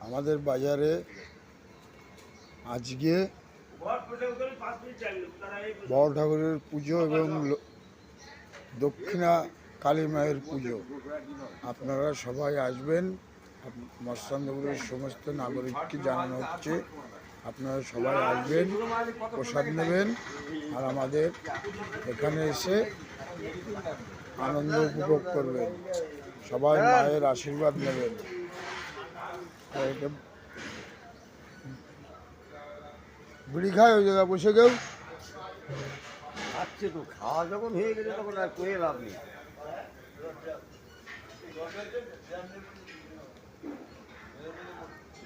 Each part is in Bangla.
আমাদের বাজারে আজকে বড় ঠাকুরের পুজো এবং দক্ষিণা কালী মায়ের পুজো। আপনারা সবাই আসবেন। মৎস্যান্দপুরের সমস্ত নাগরিককে জানানো হচ্ছে আপনারা সবাই আসবেন, প্রসাদ নেবেন আর আমাদের এখানে এসে আনন্দ উপভোগ করবেন। সবাই মায়ের আশীর্বাদ নেবেন। আর এটা বিড়ি খায় ওই জায়গায় বসে কেউ আচ্ছা, তো খাওয়া যখন হয়ে গেছে তখন আর করে লাভ নেই।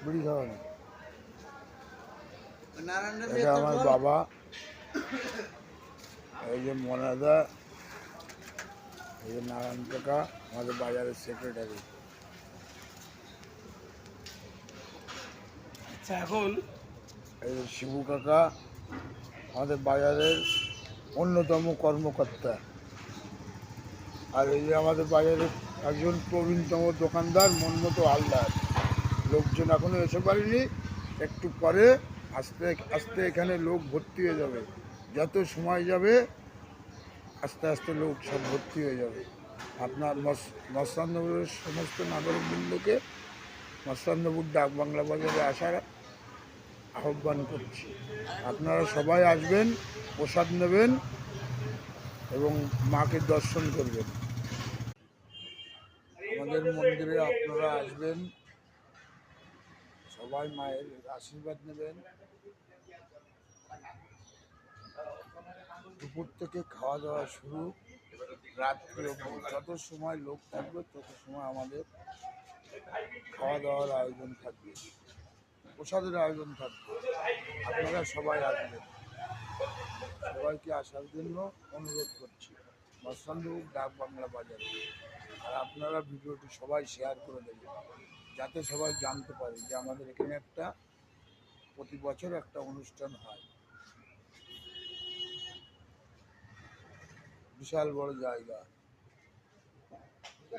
বিড়ি খাওয়া না। এটা আমার বাবা, এই যে মনাদা, এই যে নারায়ণ কাকা আমাদের বাজারের সেক্রেটারি। আচ্ছা, এখন এই যে শিবু কাকা আমাদের বাজারের অন্যতম কর্মকর্তা। আর এই যে আমাদের বাজারের একজন প্রবীণতম দোকানদার মনমতো হালদার। লোকজন এখনো এসে পারেনি, একটু পরে আস্তে আস্তে এখানে লোক ভর্তি হয়ে যাবে। যত সময় যাবে আস্তে আস্তে লোক সব ভর্তি হয়ে যাবে। আপনার মৎস্যান্দপুরের সমস্ত নাগরিকবৃন্দকে মৎস্যান্দপুর ডাক বাংলা বাজারে আসার আহ্বান করছি। আপনারা সবাই আসবেন, প্রসাদ নেবেন এবং মাকে দর্শন করবেন। আমাদের মন্দিরে আপনারা আসবেন, সবাই মায়ের আশীর্বাদ নেবেন। দুপুর থেকে খাওয়া দাওয়া শুরু, রাত্রি যত সময় লোক থাকবে তত সময় আমাদের খাওয়া দাওয়ার আয়োজন থাকবে, প্রসাদের আয়োজন থাকবে। আপনারা সবাই আসবেন, সবাইকে আসার জন্য অনুরোধ করছি মৎস্যান্দপুর ডাক বাংলা বাজারে। আর আপনারা ভিডিওটি সবাই শেয়ার করে দেবেন যাতে সবাই জানতে পারে যে আমাদের এখানে একটা প্রতি বছর একটা অনুষ্ঠান হয়। বিশাল বড় জায়গা। এই